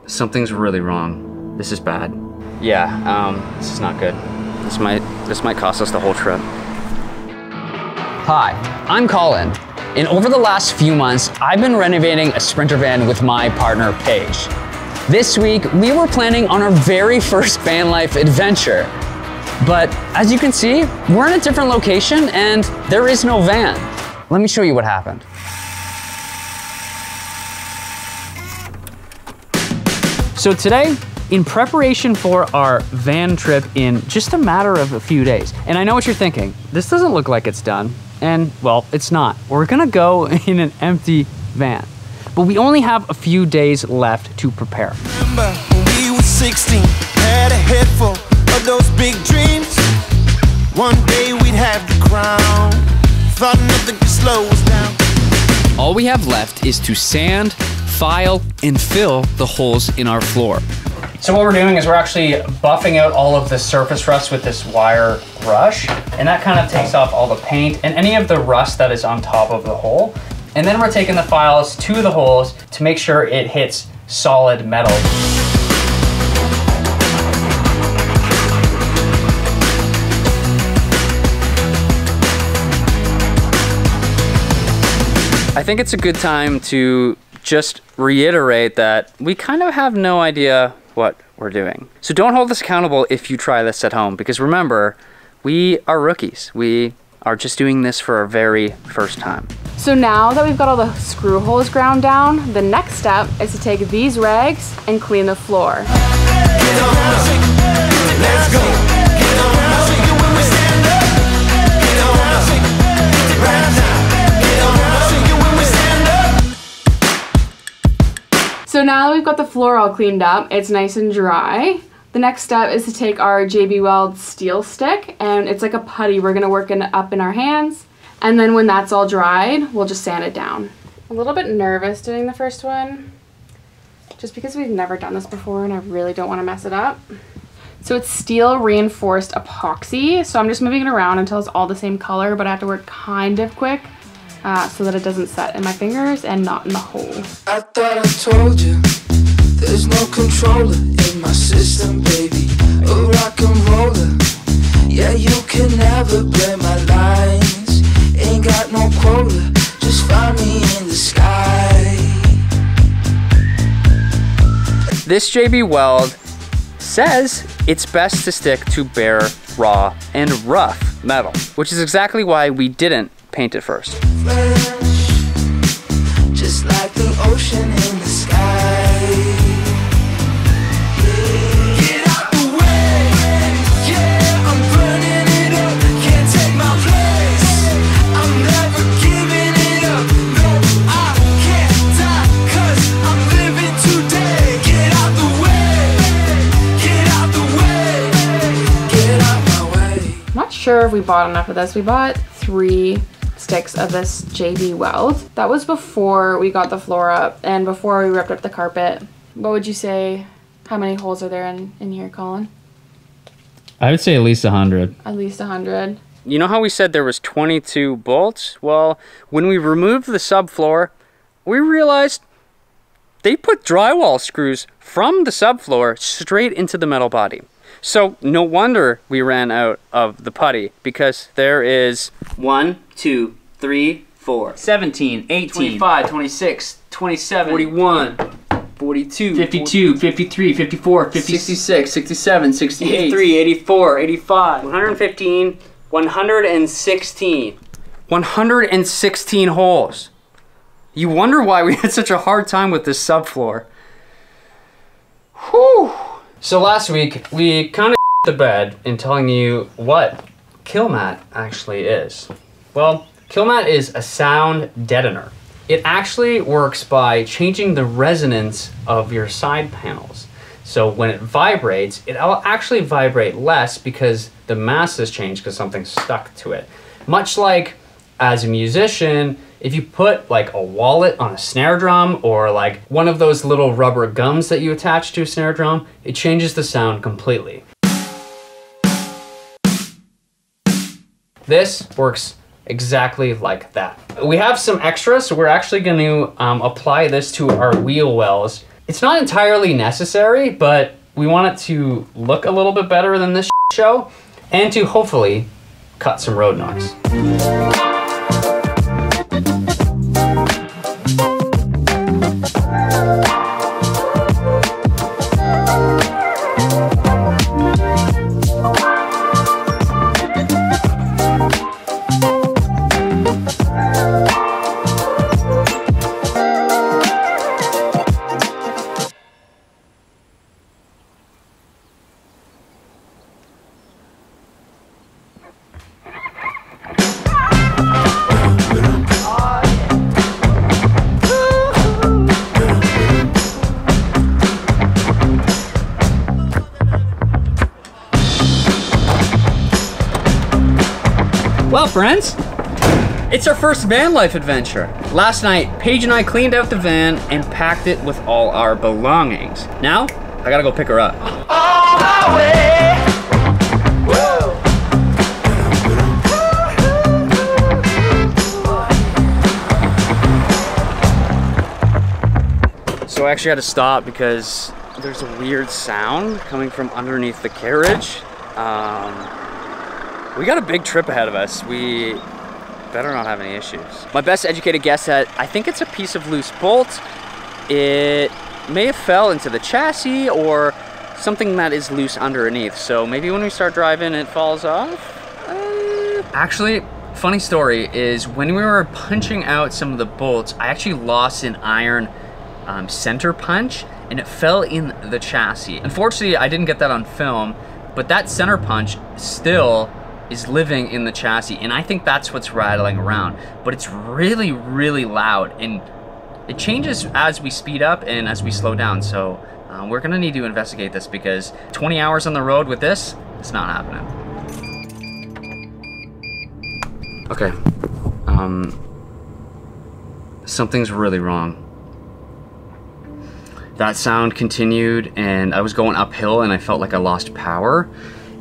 Something's really wrong. This is bad. Yeah, this is not good. This might cost us the whole trip. Hi, I'm Colin, and over the last few months, I've been renovating a Sprinter van with my partner, Paige. This week, we were planning on our very first van life adventure. But as you can see, we're in a different location and there is no van. Let me show you what happened. So today, in preparation for our van trip in just a matter of a few days, and I know what you're thinking, this doesn't look like it's done, and well, it's not. We're gonna go in an empty van, but we only have a few days left to prepare. Remember when we were 16, had a head full of those big dreams. One day we'd have the crown, thought nothing could slow us down. All we have left is to sand, file, and fill the holes in our floor. So what we're doing is we're actually buffing out all of the surface rust with this wire brush, and that kind of takes off all the paint and any of the rust that is on top of the hole. And then we're taking the files to the holes to make sure it hits solid metal. I think it's a good time to just reiterate that we kind of have no idea what we're doing. So don't hold us accountable if you try this at home, because remember, we are rookies. We are just doing this for our very first time. So now that we've got all the screw holes ground down, the next step is to take these rags and clean the floor. Let's go. So now that we've got the floor all cleaned up, it's nice and dry. The next step is to take our JB Weld steel stick, and it's like a putty we're gonna work up in our hands. And then when that's all dried, we'll just sand it down. A little bit nervous doing the first one, just because we've never done this before and I really don't wanna mess it up. So it's steel reinforced epoxy. So I'm just moving it around until it's all the same color, but I have to work kind of quick so that it doesn't set in my fingers and not in the hole. I thought I told you there's no controller in my system, baby. A rock and roller. Yeah, you can never blame my lines. Ain't got no quota, just find me in the sky. This JB Weld says it's best to stick to bare, raw, and rough metal, which is exactly why we didn't paint it first. Flesh, just like the ocean in the sky. Get out the way, yeah, I'm burning it up. Can't take my place, I'm never giving it up. No, I can't die, 'cause I'm living today. Get out the way, get out the way, get out my way. I'm not sure if we bought enough of this. We bought 3 sticks of this JB Weld. That was before we got the floor up and before we ripped up the carpet. What would you say, how many holes are there in here, Colin? I would say at least 100. At least 100. You know how we said there was 22 bolts? Well, when we removed the subfloor, we realized they put drywall screws from the subfloor straight into the metal body. So no wonder we ran out of the putty, because there is 1, 2, 3, 4, 17, 18, 25, 26, 27, 41, 42, 52, 53, 54, 66, 67, 68, 83, 84, 85, 115, 116. 116 holes. You wonder why we had such a hard time with this subfloor. Whew. So last week, we kind of the bed in telling you what kill mat actually is. Well, kill mat is a sound deadener. It actually works by changing the resonance of your side panels. So when it vibrates, it'll actually vibrate less because the mass has changed because something's stuck to it. Much like as a musician, if you put like a wallet on a snare drum or like one of those little rubber gums that you attach to a snare drum, it changes the sound completely. This works exactly like that. We have some extras, so we're actually going to apply this to our wheel wells It's not entirely necessary, but we want it to look a little bit better than this show and to hopefully cut some road noise. Well, friends, it's our first van life adventure. Last night, Paige and I cleaned out the van and packed it with all our belongings. Now, I gotta go pick her up. On my way. Woo. So I actually had to stop because there's a weird sound coming from underneath the carriage. We got a big trip ahead of us. We better not have any issues. My best educated guess that I think it's a piece of loose bolt. It may have fell into the chassis or something that is loose underneath. So maybe when we start driving, it falls off. Actually, funny story is when we were punching out some of the bolts, I actually lost an iron center punch and it fell in the chassis. Unfortunately, I didn't get that on film, but that center punch still is living in the chassis, and I think that's what's rattling around. But it's really, really loud, and it changes as we speed up and as we slow down. So we're gonna need to investigate this because 20 hours on the road with this, it's not happening. Okay, something's really wrong. That sound continued, and I was going uphill, and I felt like I lost power.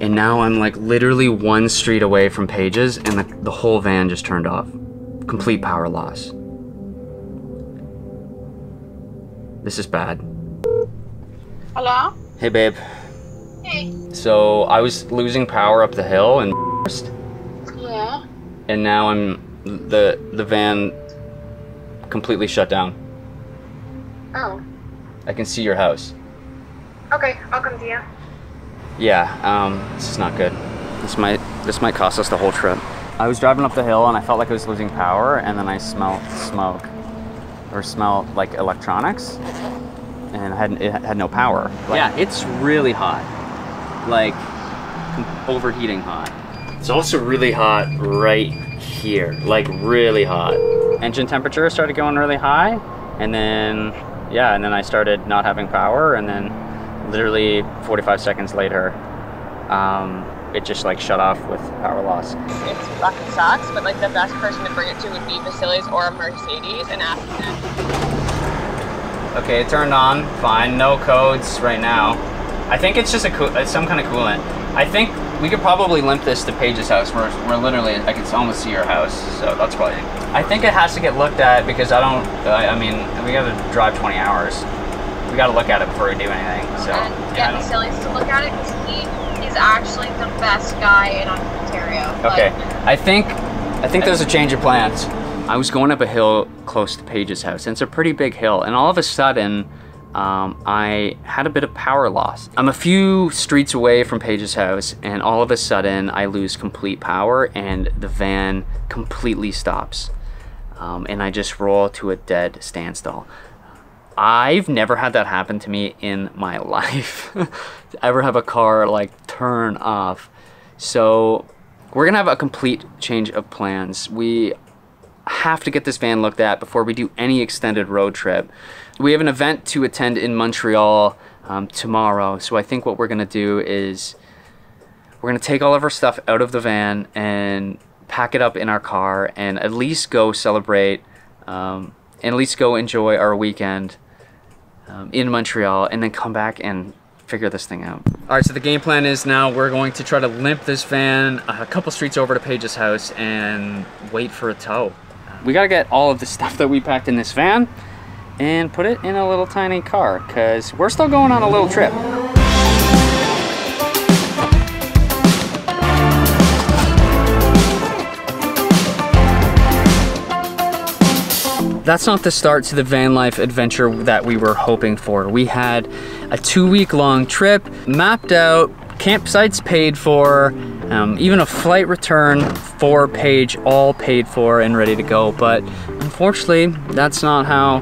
And now I'm like literally one street away from Paige's, and the whole van just turned off. Complete power loss. This is bad. Hello? Hey babe. Hey. So I was losing power up the hill and Yeah. and now the van completely shut down. Oh. I can see your house. Okay, I'll come to you. Yeah, this is not good. This might cost us the whole trip. I was driving up the hill and I felt like I was losing power, and then I smelled smoke or smelled like electronics, and it had no power. Like, yeah, it's really hot, like overheating hot. It's also really hot right here, like really hot. Engine temperature started going really high, and then yeah, and then I started not having power, and then literally 45 seconds later, it just like shut off with power loss. It fucking sucks, but like the best person to bring it to would be Vasilis or a Mercedes and ask them. Okay, it turned on, fine, no codes right now. I think it's just some kind of coolant. I think we could probably limp this to Paige's house. We're literally, I can almost see your house, so that's probably. I think it has to get looked at because I mean, we gotta drive 20 hours. We gotta look at it before we do anything. So And get Vasilis to look at it because he is actually the best guy in Ontario. Okay, I think there's a change of plans. I was going up a hill close to Paige's house, and it's a pretty big hill, and all of a sudden, I had a bit of power loss. I'm a few streets away from Paige's house, and all of a sudden, I lose complete power, and the van completely stops, and I just roll to a dead standstill. I've never had that happen to me in my life. To ever have a car like turn off. So we're gonna have a complete change of plans. We have to get this van looked at before we do any extended road trip. We have an event to attend in Montreal tomorrow. So I think what we're gonna do is we're gonna take all of our stuff out of the van and pack it up in our car and at least go celebrate and at least go enjoy our weekend in Montreal, and then come back and figure this thing out. All right, so the game plan is now we're going to try to limp this van a couple streets over to Paige's house and wait for a tow. We gotta get all of the stuff that we packed in this van and put it in a little tiny car because we're still going on a little trip. That's not the start to the van life adventure that we were hoping for. We had a 2-week-long trip, mapped out, campsites paid for, even a flight return for Paige, all paid for and ready to go. But unfortunately, that's not how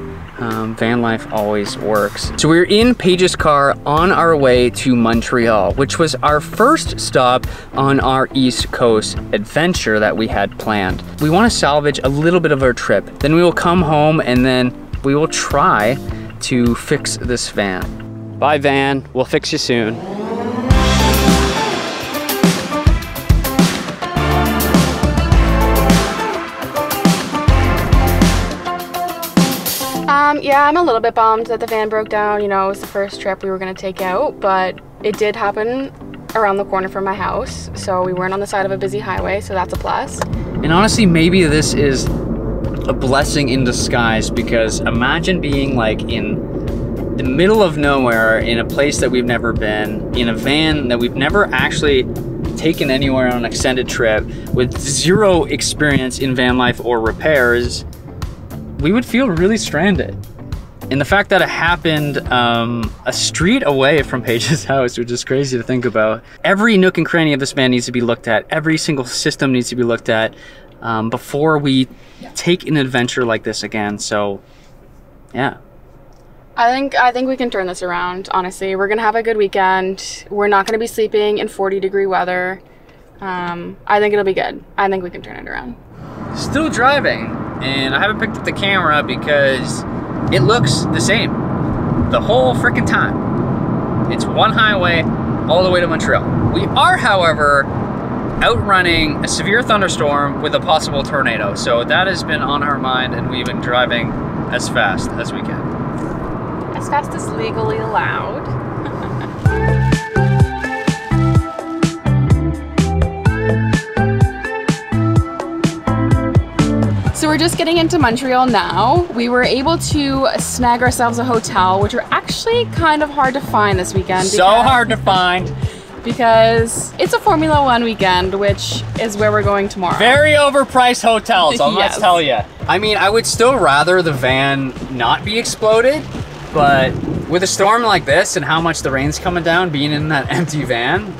van life always works. So we're in Paige's car on our way to Montreal, which was our first stop on our East Coast adventure that we had planned. We want to salvage a little bit of our trip. Then we will come home and then we will try to fix this van. Bye van, we'll fix you soon. Yeah, I'm a little bit bummed that the van broke down. You know, it was the first trip we were gonna take out, but it did happen around the corner from my house. So we weren't on the side of a busy highway, so that's a plus. And honestly, maybe this is a blessing in disguise, because imagine being like in the middle of nowhere in a place that we've never been, in a van that we've never actually taken anywhere on an extended trip, with zero experience in van life or repairs. We would feel really stranded. And the fact that it happened a street away from Paige's house, which is crazy to think about. Every nook and cranny of this van needs to be looked at. Every single system needs to be looked at before we take an adventure like this again. So, yeah. I think we can turn this around, honestly. We're gonna have a good weekend. We're not gonna be sleeping in 40-degree weather. I think it'll be good. I think we can turn it around. Still driving, and I haven't picked up the camera because it looks the same the whole freaking time. It's one highway all the way to Montreal. We are, however, outrunning a severe thunderstorm with a possible tornado. So that has been on our mind, and we've been driving as fast as we can. As fast as legally allowed. So we're just getting into Montreal now. We were able to snag ourselves a hotel, which were actually kind of hard to find this weekend. So hard to find. Because it's a Formula One weekend, which is where we're going tomorrow. Very overpriced hotels, I Yes. must tell you. I mean, I would still rather the van not be exploded, but with a storm like this and how much the rain's coming down, being in that empty van,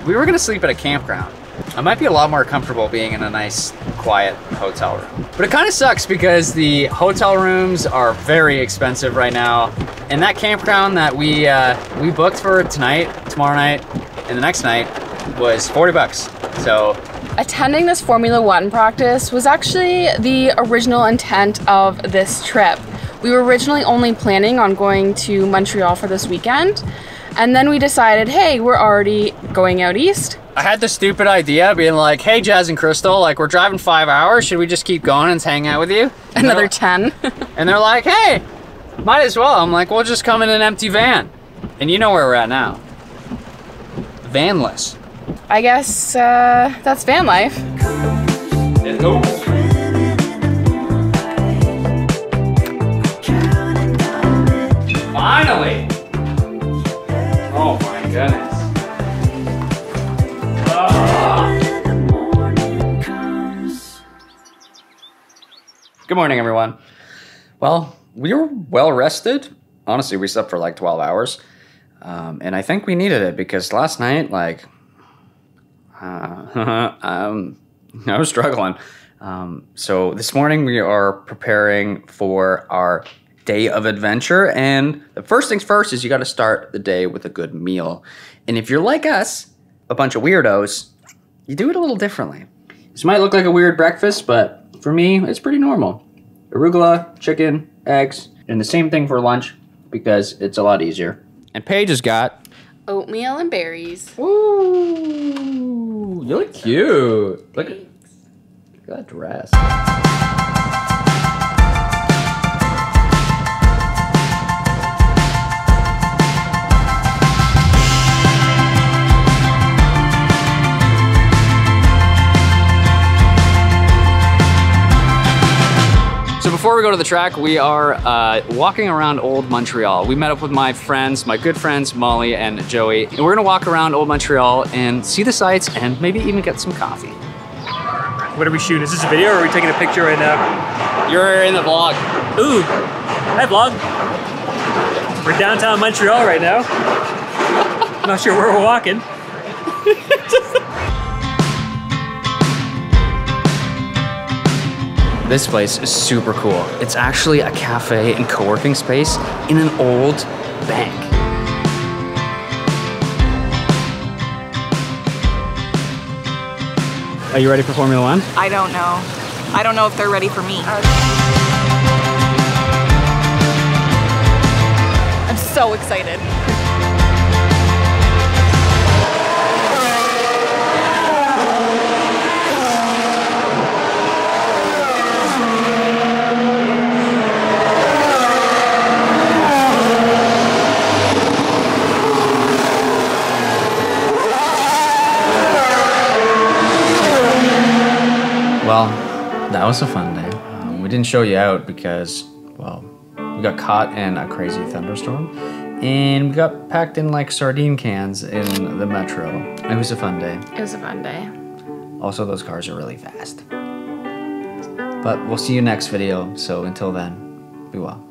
we were gonna sleep at a campground. I might be a lot more comfortable being in a nice, quiet hotel room. But it kind of sucks because the hotel rooms are very expensive right now. And that campground that we booked for tonight, tomorrow night, and the next night was 40 bucks. So attending this Formula One practice was actually the original intent of this trip. We were originally only planning on going to Montreal for this weekend. And then we decided, hey, we're already going out east. I had the stupid idea being like, hey, Jazz and Crystal, like we're driving 5 hours. Should we just keep going and hang out with you? And Another 10. And they're like, hey, might as well. I'm like, we'll just come in an empty van. And you know where we're at now. Vanless. I guess that's van life. Let's go. Finally. Oh my goodness. Good morning, everyone. Well, we were well rested. Honestly, we slept for like 12 hours. And I think we needed it because last night, like, I was struggling. So this morning we are preparing for our day of adventure. And the first things first is you got to start the day with a good meal. And if you're like us, a bunch of weirdos, you do it a little differently. This might look like a weird breakfast, but for me, it's pretty normal. Arugula, chicken, eggs, and the same thing for lunch because it's a lot easier. And Paige has got Oatmeal and berries. ooh, you look cute. Look at that dress. So before before we go to the track, we are walking around Old Montreal. We met up with my friends, my good friends, Molly and Joey. And we're gonna walk around Old Montreal and see the sights and maybe even get some coffee. What are we shooting? Is this a video or are we taking a picture right now? You're in the vlog. Ooh, hi vlog. We're downtown Montreal right now. Not sure where we're walking. This place is super cool. It's actually a cafe and co-working space in an old bank. Are you ready for Formula One? I don't know. I don't know if they're ready for me. I'm so excited. Well, that was a fun day. We didn't show you out because, well, we got caught in a crazy thunderstorm and we got packed in like sardine cans in the metro. It was a fun day. It was a fun day. Also, those cars are really fast. But we'll see you next video, so until then, be well.